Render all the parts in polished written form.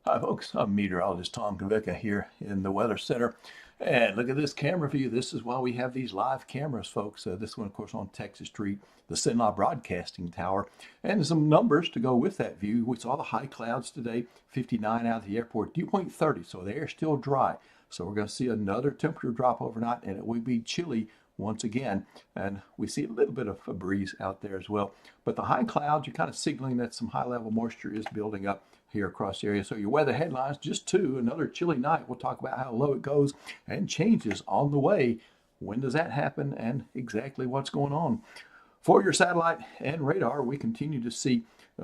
Hi folks, I'm meteorologist Tom Kavicka here in the Weather Center. And look at this camera view. This is why we have these live cameras, folks. This one, of course, on Texas Street, the Cenla Broadcasting Tower. And some numbers to go with that view. We saw the high clouds today, 59 out of the airport, dew point 30, so the air's still dry. So we're going to see another temperature drop overnight, and it will be chilly once again. And we see a little bit of a breeze out there as well. But the high clouds are kind of signaling that some high level moisture is building up here across the area. So your weather headlines, just two, another chilly night. We'll talk about how low it goes and changes on the way. When does that happen and exactly what's going on? For your satellite and radar, we continue to see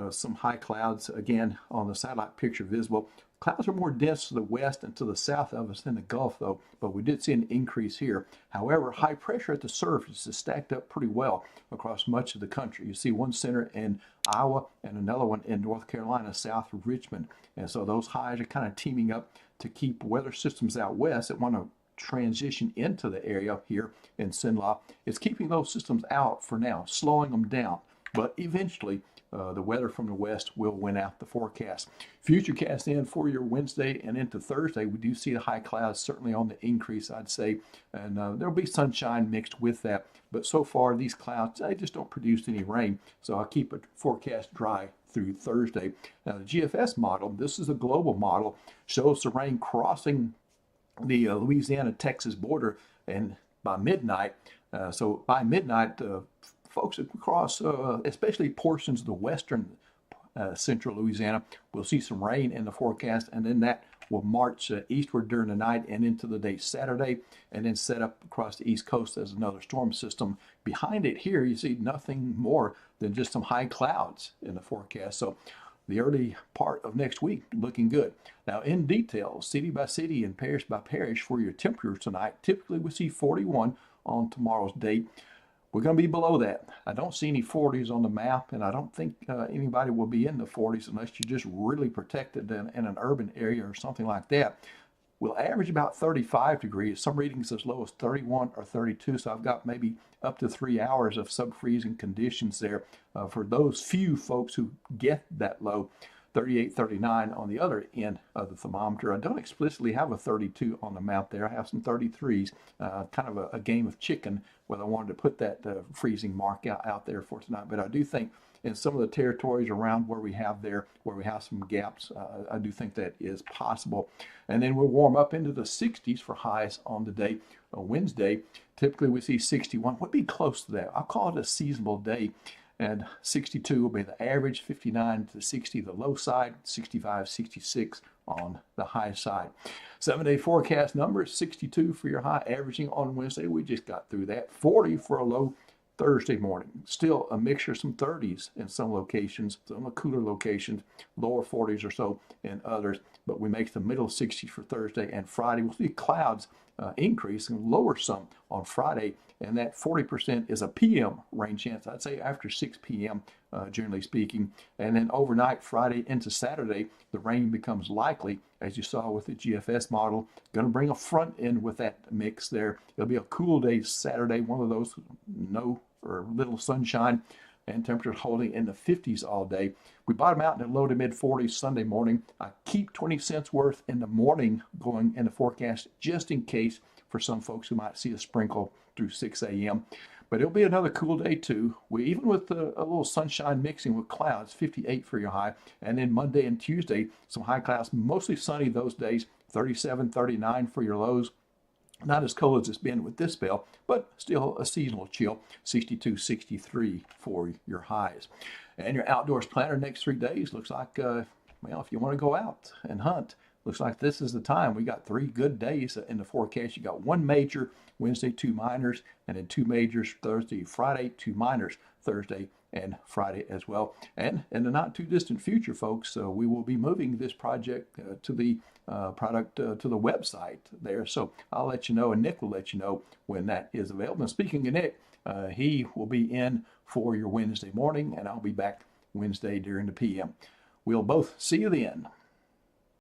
some high clouds again on the satellite picture visible. Clouds are more dense to the west and to the south of us in the Gulf, though, but we did see an increase here. However, high pressure at the surface is stacked up pretty well across much of the country. You see one center in Iowa and another one in North Carolina, south of Richmond. And so those highs are kind of teaming up to keep weather systems out west that want to transition into the area here in Cenla. It's keeping those systems out for now, slowing them down. But eventually, the weather from the west will win out the forecast. Futurecast in for your Wednesday and into Thursday. We do see the high clouds certainly on the increase, I'd say, and there'll be sunshine mixed with that. But so far, these clouds, they just don't produce any rain, so I'll keep a forecast dry through Thursday. Now, the GFS model, this is a global model, shows the rain crossing the Louisiana-Texas border, and by midnight, folks across, especially portions of the western central Louisiana, will see some rain in the forecast, and then that will march eastward during the night and into the day Saturday, and then set up across the east coast as another storm system. Behind it here, you see nothing more than just some high clouds in the forecast. So the early part of next week looking good. Now, in detail, city by city and parish by parish for your temperatures tonight, typically we see 41 on tomorrow's date. We're going to be below that. I don't see any 40s on the map, and I don't think anybody will be in the 40s unless you're just really protected in an urban area or something like that. We'll average about 35 degrees, some readings as low as 31 or 32, so I've got maybe up to 3 hours of sub-freezing conditions there for those few folks who get that low. 38, 39 on the other end of the thermometer. I don't explicitly have a 32 on the map there. I have some 33s, kind of a game of chicken, whether I wanted to put that freezing mark out there for tonight. But I do think in some of the territories around where we have some gaps, I do think that is possible. And then we'll warm up into the 60s for highs on the day. Wednesday, typically we see 61. We'll be close to that. I'll call it a seasonable day. And 62 will be the average, 59 to 60 the low side, 65, 66 on the high side. 7-day forecast numbers, 62 for your high, averaging on Wednesday. We just got through that. 40 for a low Thursday morning. Still a mixture, some 30s in some locations, some of the cooler locations, lower 40s or so in others. But we make the middle 60s for Thursday and Friday. We'll see clouds increase and lower some on Friday, and that 40% is a PM rain chance. I'd say after 6 p.m. Generally speaking. And then overnight, Friday into Saturday, the rain becomes likely, as you saw with the GFS model. Going to bring a front end with that mix there. It'll be a cool day Saturday, one of those no or little sunshine, and temperatures holding in the 50s all day. We bottom out in the low to mid 40s Sunday morning. I keep 20 cents worth in the morning going in the forecast just in case for some folks who might see a sprinkle through 6 a.m. But it'll be another cool day too. Even with a little sunshine mixing with clouds, 58 for your high. And then Monday and Tuesday, some high clouds, mostly sunny those days, 37, 39 for your lows. Not as cold as it's been with this spell, but still a seasonal chill, 62, 63 for your highs. And your outdoors planner next 3 days looks like, if you want to go out and hunt, looks like this is the time. We got 3 good days in the forecast. You got 1 major Wednesday, 2 minors, and then 2 majors Thursday, Friday, 2 minors Thursday and Friday as well. And in the not too distant future, folks, we will be moving this project to the website there. So I'll let you know, and Nick will let you know when that is available. And speaking of Nick, he will be in for your Wednesday morning, and I'll be back Wednesday during the PM. We'll both see you then.